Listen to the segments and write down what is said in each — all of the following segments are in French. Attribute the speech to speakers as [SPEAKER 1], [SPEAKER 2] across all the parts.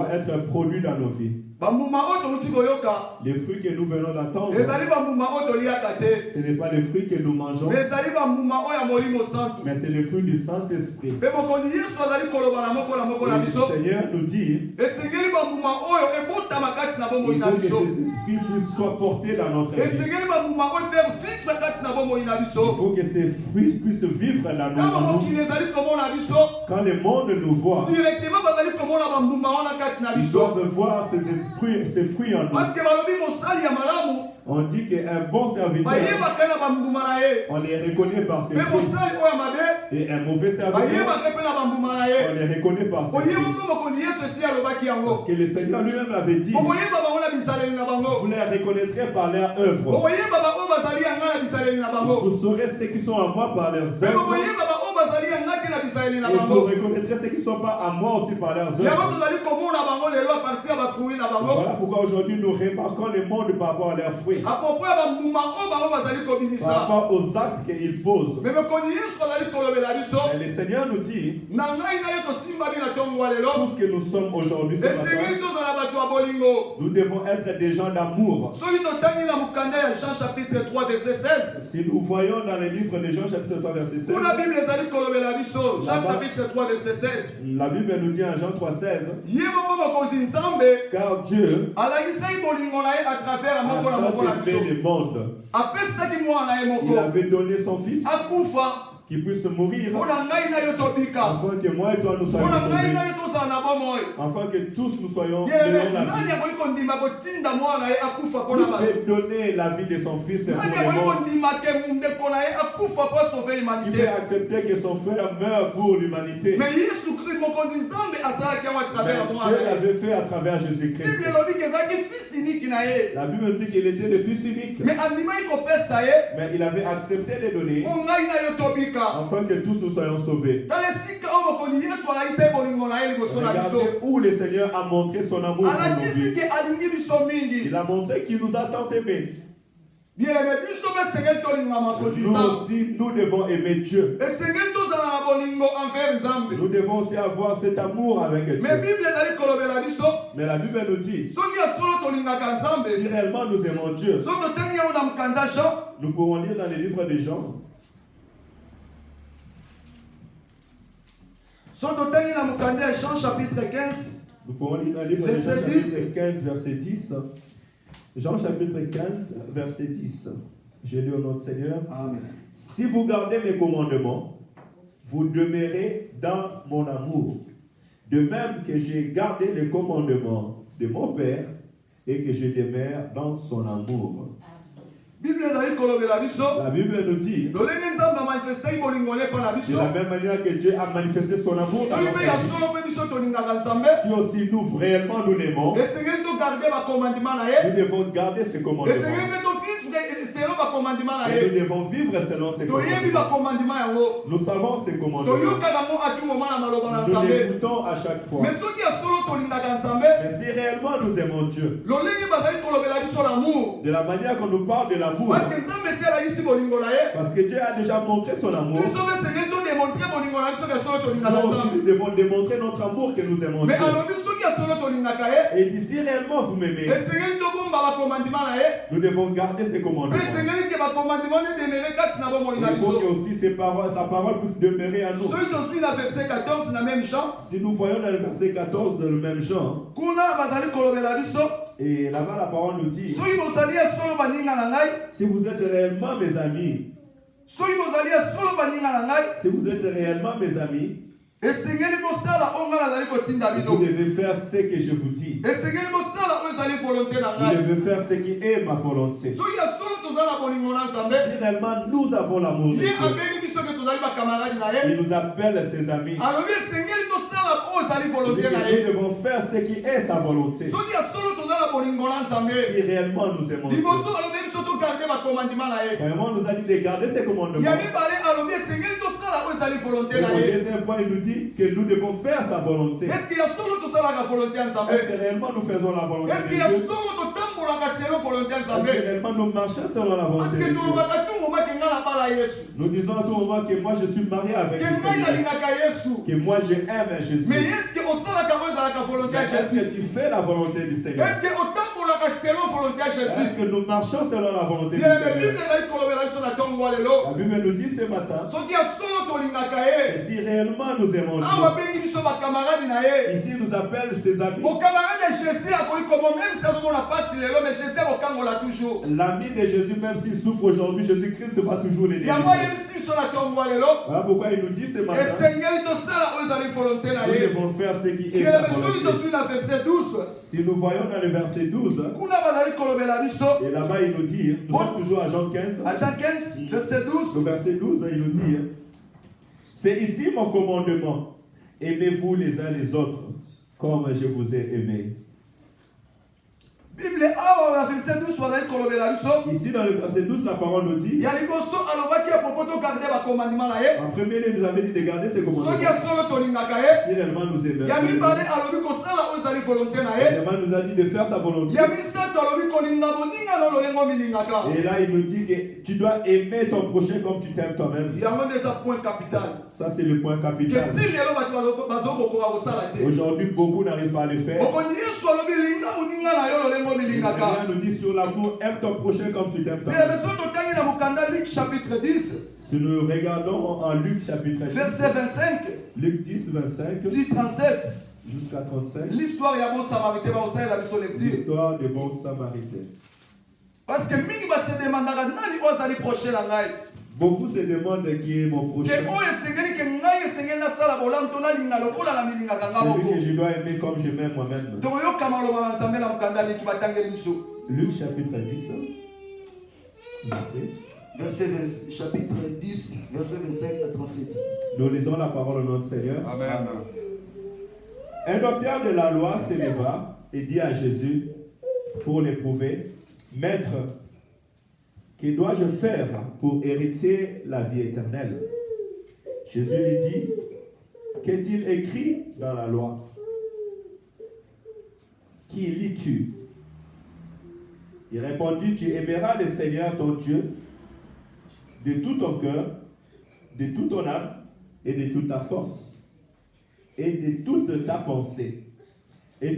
[SPEAKER 1] doit être un produit dans nos vies. Les fruits que nous venons d'entendre, ce n'est pas les fruits que nous mangeons, mais c'est les fruits du Saint-Esprit. Et le Seigneur nous dit, il faut que ces esprits soient portés dans notre vie. Il faut que ces fruits puissent vivre dans nos vies. Quand le monde nous voit, ils doivent voir ces fruits en nous. On dit qu'un bon serviteur, on les reconnaît par ses fruits. Et un mauvais serviteur, on les reconnaît par ses fruits. Parce que le Seigneur lui-même avait dit, vous les reconnaîtrez par leurs œuvres. Vous saurez ceux qui sont à moi par leurs œuvres. Et vous reconnaîtrez ceux qui ne sont pas à moi aussi par leurs œuvres. Voilà pourquoi aujourd'hui nous remarquons le monde par rapport à leurs fruits. Par rapport aux actes qu'ils posent. Mais le Seigneur nous dit, tout ce que nous sommes aujourd'hui, nous devons être des gens d'amour. Si nous voyons dans le livre de Jean chapitre 3 verset 16,
[SPEAKER 2] Jean chapitre 3 verset 16.
[SPEAKER 1] La Bible nous dit en Jean 3 16, car Dieu a fait le monde. Il avait donné son fils qui puisse mourir afin que moi et toi nous soyons sauvés, afin que tous nous soyons donnés la vie. Il peut donner la vie de son fils pour le monde. Il peut accepter que son frère meure pour l'humanité. Mais Dieu l'avait fait à travers Jésus-Christ. La Bible dit qu'il était le fils unique. Mais il avait accepté de donner afin que tous nous soyons sauvés. Regardez où le Seigneur a montré son amour pour nos vies. Il a montré qu'il nous a tant aimés. Nous aussi, nous devons aimer Dieu. Nous devons aussi avoir cet amour avec Dieu. Mais la Bible nous dit, si réellement nous aimons Dieu, nous pouvons lire dans les livres de Jean.
[SPEAKER 2] Jean chapitre 15.
[SPEAKER 1] Nous pouvons lire dans le livre de Jean chapitre 15, verset 10. Jean chapitre 15, verset 10. Je lis au nom du Seigneur.
[SPEAKER 2] Amen.
[SPEAKER 1] Si vous gardez mes commandements, vous demeurez dans mon amour. De même que j'ai gardé les commandements de mon Père et que je demeure dans son amour. La Bible nous dit, de la même manière que Dieu a manifesté son amour dans notre vie, si aussi nous réellement nous l'aimons, nous devons garder ses commandements. Et nous devons vivre selon ses commandements. Nous savons ses commandements. Nous l'écoutons à chaque fois. Mais si réellement nous aimons Dieu, de la manière qu'on nous parle de l'amour, parce que Dieu a déjà montré son amour, nous devons démontrer notre amour que nous aimons Dieu. Et d'ici réellement vous m'aimez, nous devons garder ses commandements. Il faut que aussi sa parole puisse demeurer à nous. Si nous voyons dans le verset 14 de le même Jean, et là-bas la parole nous dit, si vous êtes réellement mes amis, si vous êtes réellement mes amis, vous devez faire ce que je vous dis. Vous devez faire ce qui est ma volonté. Si réellement nous avons l'amour de Dieu, il nous appelle ses amis. Nous devons faire ce qui est sa volonté. Si réellement nous aimons Dieu. Vraiment nous a dit de garder ses commandements. Et au deuxième point, il nous dit que nous devons faire sa volonté. Est-ce que réellement nous faisons la volonté de Dieu? Est-ce que réellement nous marchons selon la volonté de Dieu? Nous disons à tout moment que moi je suis marié avec Jésus, que moi je aime Jésus.
[SPEAKER 2] Mais est-ce que
[SPEAKER 1] tu fais la volonté du Seigneur?
[SPEAKER 2] Est-ce que
[SPEAKER 1] nous marchons selon la volonté du Seigneur? La Bible nous dit ce matin que si réellement nous aimons Dieu, ici nous appelle ses amis. L'ami de Jésus, même s'il souffre aujourd'hui, Jésus-Christ va toujours les délivrer. Voilà pourquoi il nous dit ce matin, nous devons faire ce qui est sa volonté. Si nous voyons dans le verset 12, et là-bas il nous dit, nous sommes toujours à Jean 15.
[SPEAKER 2] À Jean 15, verset 12.
[SPEAKER 1] Le verset 12, il nous dit, c'est ici mon commandement, aimez-vous les uns les autres, comme je vous ai aimé.
[SPEAKER 2] Bible verset 12
[SPEAKER 1] ici dans le verset 12, la parole nous dit, en premier lieu, nous avait dit de garder ses commandements. Si réellement nous aimons, réellement nous a dit de faire sa volonté. Et là il nous dit que tu dois aimer ton prochain comme tu t'aimes toi-même. Ça c'est le point capital. Aujourd'hui beaucoup n'arrivent pas à le faire. Le Seigneur nous dit sur l'amour, aime ton prochain comme tu t'aimes toi-même. Si nous regardons en Luc chapitre 10,
[SPEAKER 2] verset 25,
[SPEAKER 1] Luc 10, 25,
[SPEAKER 2] 37,
[SPEAKER 1] jusqu'à 35,
[SPEAKER 2] l'histoire du bon samaritain,
[SPEAKER 1] l'histoire des bons samaritains.
[SPEAKER 2] Parce que
[SPEAKER 1] beaucoup se demandent qui est mon prochain. Celui que je dois aimer comme je m'aime moi-même. Luc chapitre 10,
[SPEAKER 2] chapitre 10, verset 25 à 37.
[SPEAKER 1] Nous lisons la parole de notre Seigneur.
[SPEAKER 2] Amen.
[SPEAKER 1] Un docteur de la loi se leva et dit à Jésus pour l'éprouver, Maître, que dois-je faire pour hériter la vie éternelle? Jésus lui dit, qu'est-il écrit dans la loi? Qui lis-tu? Il répondit, tu aimeras le Seigneur ton Dieu de tout ton cœur, de toute ton âme et de toute ta force et de toute ta pensée et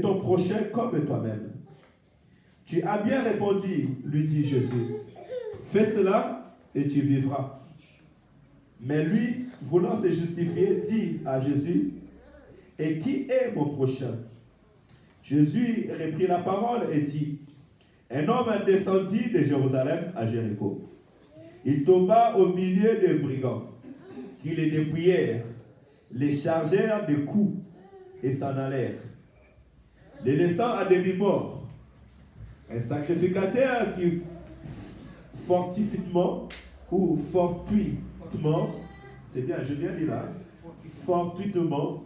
[SPEAKER 1] ton prochain comme toi-même. Tu as bien répondu, lui dit Jésus. Fais cela et tu vivras. Mais lui, voulant se justifier, dit à Jésus, et qui est mon prochain? Jésus reprit la parole et dit, un homme descendit de Jérusalem à Jéricho. Il tomba au milieu des brigands, qui les dépouillèrent, les chargèrent de coups et s'en allèrent, les laissant à demi-morts. Un sacrificateur qui fortuitement, c'est bien, je viens de dire là, fortuitement,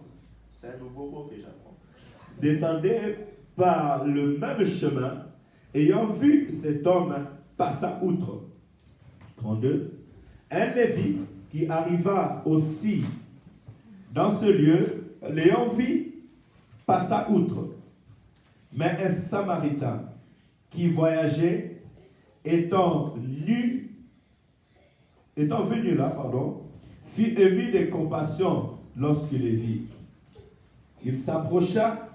[SPEAKER 1] c'est un nouveau mot que j'apprends, descendait par le même chemin, ayant vu cet homme passa outre. 32. Un Lévite qui arriva aussi dans ce lieu, l'ayant vu, passa outre. Mais un Samaritain qui voyageait, étant venu là, fut ému de compassion lorsqu'il les vit. Il s'approcha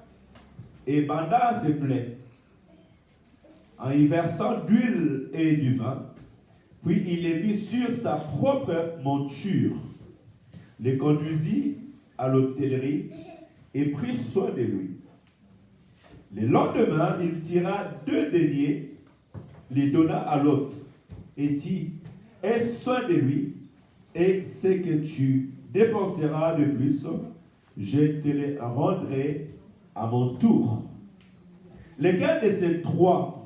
[SPEAKER 1] et banda ses plaies en y versant d'huile et du vin, puis il les mit sur sa propre monture, les conduisit à l'hôtellerie et prit soin de lui. Le lendemain, il tira 2 deniers, les donna à l'hôte et dit, aie soin de lui, et ce que tu dépenseras de plus, je te le rendrai à mon tour. Lequel de ces 3